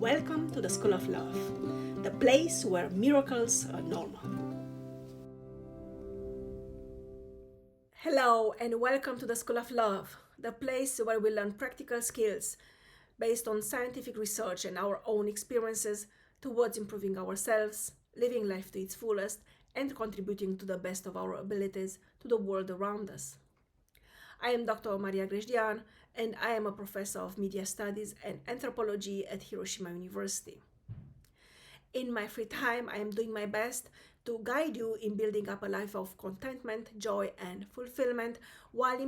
Welcome to the School of Love, the place where miracles are normal. Hello and welcome to the School of Love, the place where we learn practical skills based on scientific research and our own experiences towards improving ourselves, living life to its fullest, and contributing to the best of our abilities to the world around us. I am Dr. Maria Grajdian, and I am a professor of media studies and anthropology at Hiroshima University. In my free time, I am doing my best to guide you in building up a life of contentment, joy, and fulfillment while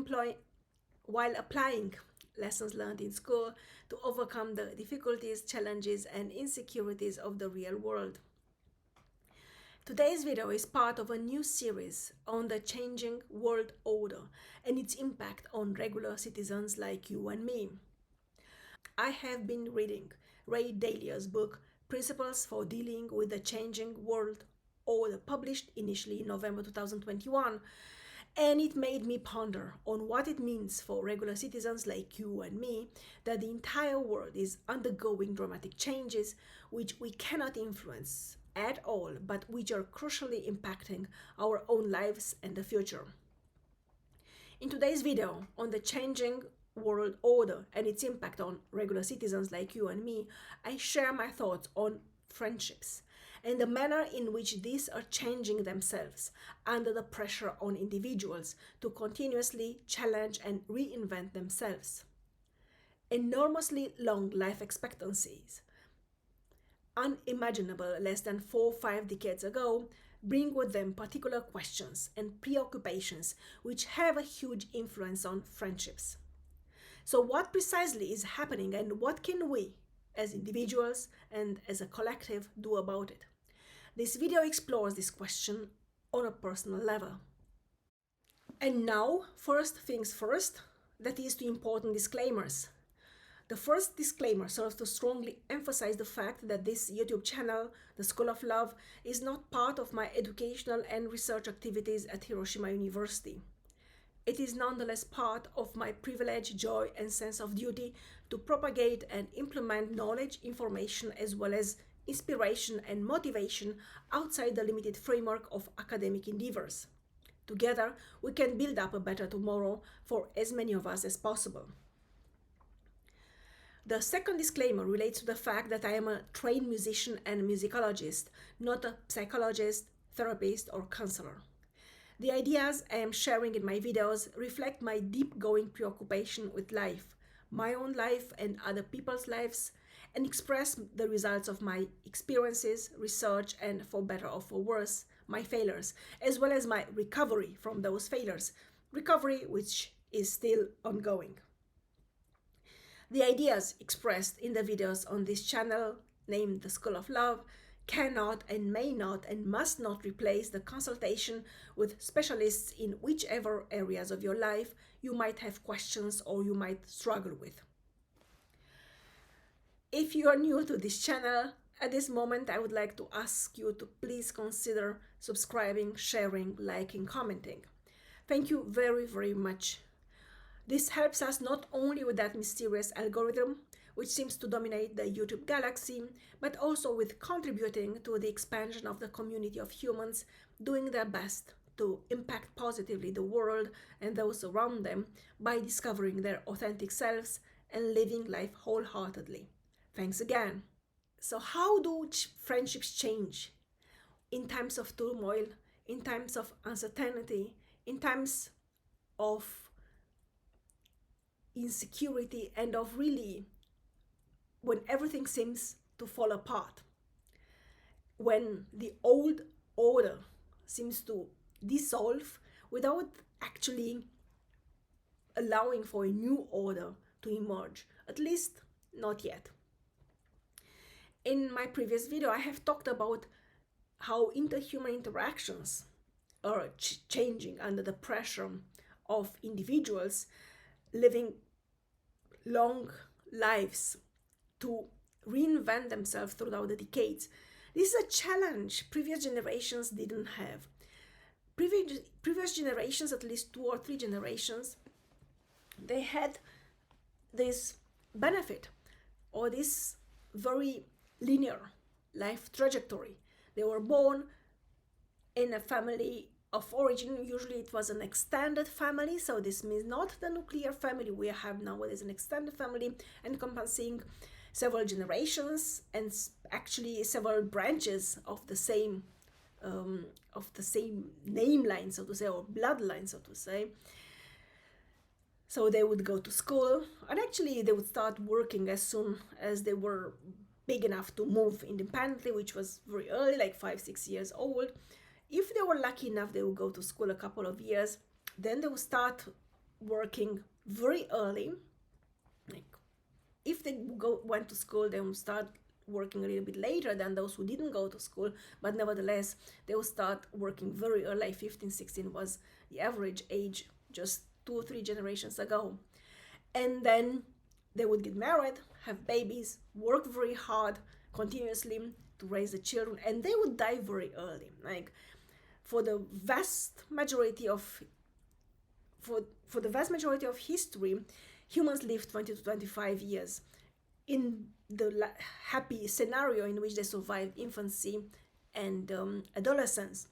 applying lessons learned in school to overcome the difficulties, challenges, and insecurities of the real world. Today's video is part of a new series on the changing world order and its impact on regular citizens like you and me. I have been reading Ray Dalio's book, Principles for Dealing with the Changing World Order, published initially in November 2021, and it made me ponder on what it means for regular citizens like you and me that the entire world is undergoing dramatic changes which we cannot influence at all, but which are crucially impacting our own lives and the future. In today's video on the changing world order and its impact on regular citizens like you and me, I share my thoughts on friendships and the manner in which these are changing themselves under the pressure on individuals to continuously challenge and reinvent themselves. Enormously long life expectancies, unimaginable less than 4 or 5 decades ago, bring with them particular questions and preoccupations which have a huge influence on friendships. So what precisely is happening and what can we, as individuals and as a collective, do about it? This video explores this question on a personal level. And now, first things first, that is, to important disclaimers. The first disclaimer serves to strongly emphasize the fact that this YouTube channel, The School of Love, is not part of my educational and research activities at Hiroshima University. It is nonetheless part of my privilege, joy, and sense of duty to propagate and implement knowledge, information, as well as inspiration and motivation outside the limited framework of academic endeavors. Together, we can build up a better tomorrow for as many of us as possible. The second disclaimer relates to the fact that I am a trained musician and musicologist, not a psychologist, therapist, or counselor. The ideas I am sharing in my videos reflect my deep-going preoccupation with life, my own life and other people's lives, and express the results of my experiences, research, and, for better or for worse, my failures, as well as my recovery from those failures, recovery which is still ongoing. The ideas expressed in the videos on this channel, named The School of Love, cannot and may not and must not replace the consultation with specialists in whichever areas of your life you might have questions or you might struggle with. If you are new to this channel, at this moment I would like to ask you to please consider subscribing, sharing, liking, commenting. Thank you very, very much. This helps us not only with that mysterious algorithm, which seems to dominate the YouTube galaxy, but also with contributing to the expansion of the community of humans doing their best to impact positively the world and those around them by discovering their authentic selves and living life wholeheartedly. Thanks again. So how do friendships change in times of turmoil, in times of uncertainty, in times of insecurity, and of really when everything seems to fall apart, when the old order seems to dissolve without actually allowing for a new order to emerge, at least not yet. In my previous video, I have talked about how interhuman interactions are changing under the pressure of individuals living long lives to reinvent themselves throughout the decades. This is a challenge previous generations didn't have. Previous generations, at least 2 or 3 generations, they had this benefit or this very linear life trajectory. They were born in a family of origin. Usually it was an extended family, so this means not the nuclear family we have nowadays, an extended family encompassing several generations and actually several branches of the same name line, so to say, or bloodline, so to say. So they would go to school, and actually they would start working as soon as they were big enough to move independently, which was very early, like 5-6 years old. If they were lucky enough, they would go to school a couple of years. Then they would start working very early. Like if they went to school, they would start working a little bit later than those who didn't go to school, but nevertheless, they would start working very early. Like 15, 16 was the average age just 2 or 3 generations ago. And then they would get married, have babies, work very hard continuously to raise the children, and they would die very early. Like for the vast majority of history, humans live 20 to 25 years in the happy scenario in which they survive infancy and adolescence.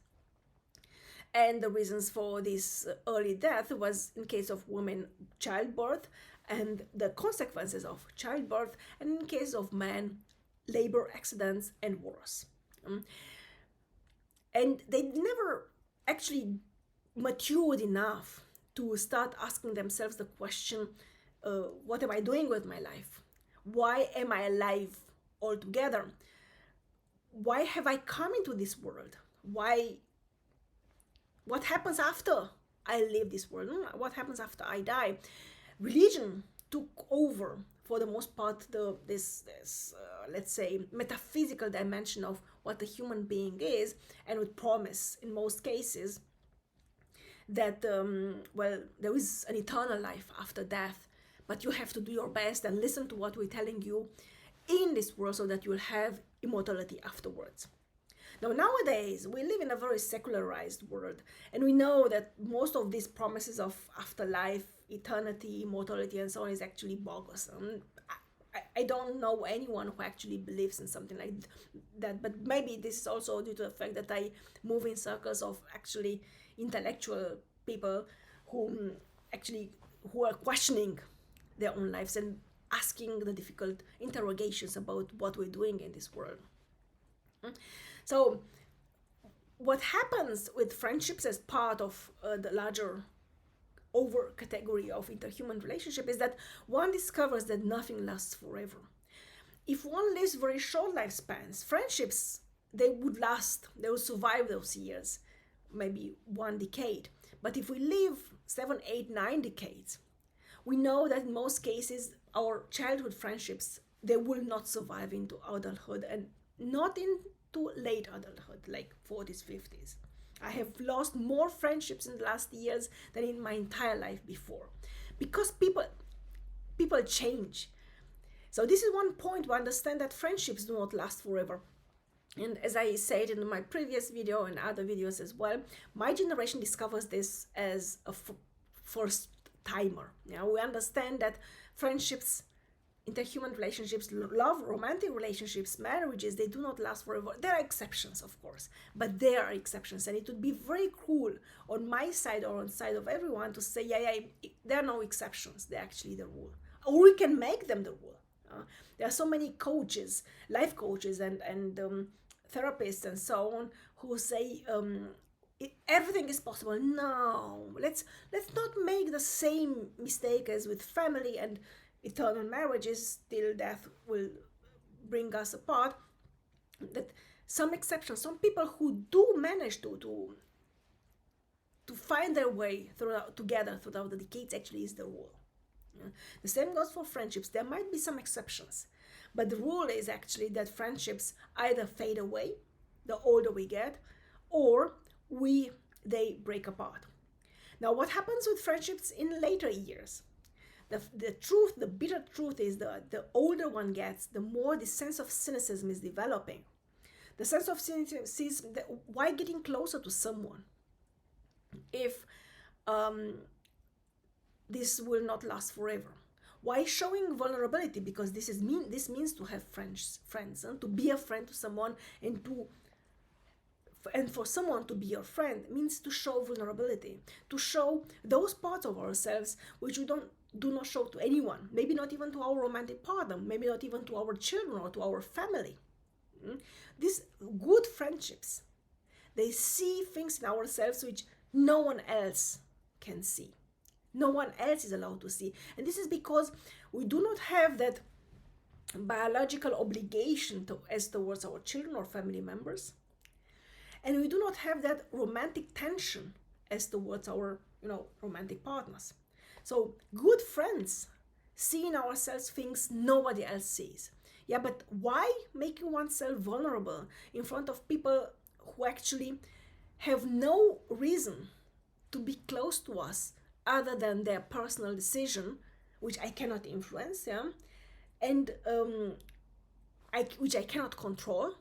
And the reasons for this early death was, in case of women, childbirth and the consequences of childbirth, and in case of men, labor accidents and wars. And they never actually matured enough to start asking themselves the question, what am I doing with my life? Why am I alive altogether? Why have I come into this world? What happens after I leave this world? What happens after I die? Religion took over, for the most part, this let's say, metaphysical dimension of what a human being is, and would promise, in most cases, that, there is an eternal life after death, but you have to do your best and listen to what we're telling you in this world so that you'll have immortality afterwards. Now, nowadays, we live in a very secularized world, and we know that most of these promises of afterlife, eternity, immortality, and so on is actually bogus. I don't know anyone who actually believes in something like that, but maybe this is also due to the fact that I move in circles of actually intellectual people who are questioning their own lives and asking the difficult interrogations about what we're doing in this world. So what happens with friendships as part of the larger over category of interhuman relationship is that one discovers that nothing lasts forever. If one lives very short lifespans, friendships, they would last, they will survive those years, maybe 1 decade. But if we live 7, 8, 9 decades, we know that in most cases our childhood friendships, they will not survive into adulthood, and not into late adulthood, like 40s, 50s. I have lost more friendships in the last years than in my entire life before, because people change. So this is one point to understand that friendships do not last forever. And as I said in my previous video and other videos as well, my generation discovers this as a first timer. Now we understand that friendships, interhuman relationships, love, romantic relationships, marriages, they do not last forever. There are exceptions, of course, but there are exceptions, and it would be very cruel on my side or on the side of everyone to say, there are no exceptions, they're actually the rule. Or we can make them the rule. There are so many coaches, life coaches and therapists and so on, who say everything is possible. No, let's not make the same mistake as with family and eternal marriages till death will bring us apart. That some exceptions, some people who do manage to find their way together throughout the decades actually is the rule. The same goes for friendships. There might be some exceptions, but the rule is actually that friendships either fade away the older we get, or they break apart. Now, what happens with friendships in later years? The bitter truth is that the older one gets, the more the sense of cynicism is developing. The sense of cynicism, why getting closer to someone if this will not last forever? Why showing vulnerability? Because this means to have friends, and to be a friend to someone, and for someone to be your friend means to show vulnerability, to show those parts of ourselves which we do not show to anyone, maybe not even to our romantic partner, maybe not even to our children or to our family. These good friendships, they see things in ourselves which no one else can see. No one else is allowed to see. And this is because we do not have that biological obligation as towards our children or family members. And we do not have that romantic tension as towards our, romantic partners. So good friends see in ourselves things nobody else sees. Yeah, but why making oneself vulnerable in front of people who actually have no reason to be close to us other than their personal decision, which I cannot influence, yeah, and which I cannot control?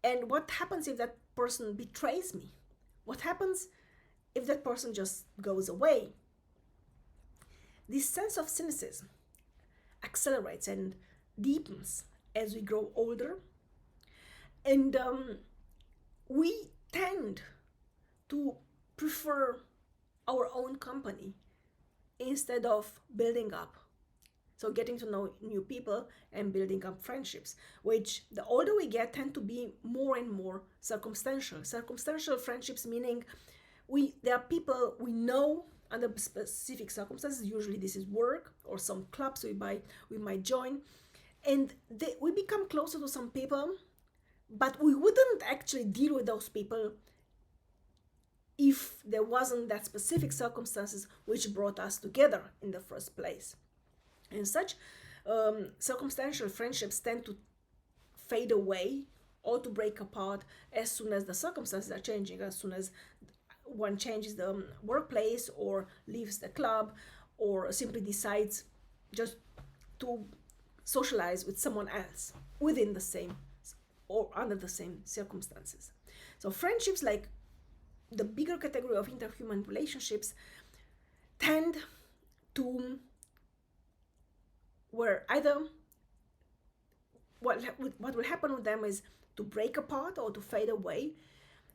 And what happens if that person betrays me? What happens if that person just goes away? This sense of cynicism accelerates and deepens as we grow older, and we tend to prefer our own company instead of building up. So getting to know new people and building up friendships, which the older we get tend to be more and more circumstantial. Circumstantial friendships meaning there are people we know under specific circumstances. Usually this is work or some clubs we might join, and we become closer to some people, but we wouldn't actually deal with those people if there wasn't that specific circumstances which brought us together in the first place. And such circumstantial friendships tend to fade away or to break apart as soon as the circumstances are changing, as soon as one changes the workplace or leaves the club or simply decides just to socialize with someone else within the same or under the same circumstances. So friendships, like the bigger category of interhuman relationships, tend to where either what will happen with them is to break apart or to fade away.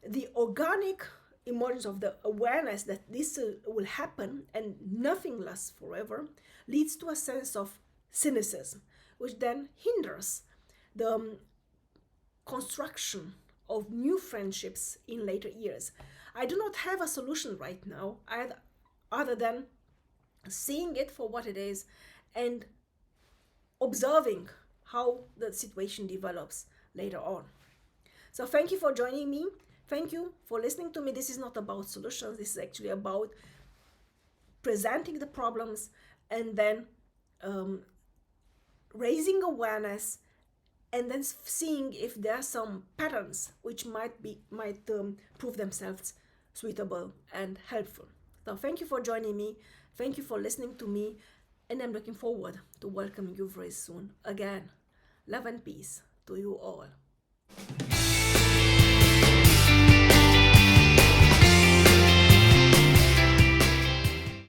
The organic emergence of the awareness that this will happen and nothing lasts forever leads to a sense of cynicism, which then hinders the construction of new friendships in later years. I do not have a solution right now other than seeing it for what it is and observing how the situation develops later on. So thank you for joining me. Thank you for listening to me. This is not about solutions. This is actually about presenting the problems and then raising awareness and then seeing if there are some patterns which might prove themselves suitable and helpful. So thank you for joining me. Thank you for listening to me. And I'm looking forward to welcoming you very soon again. Love and peace to you all.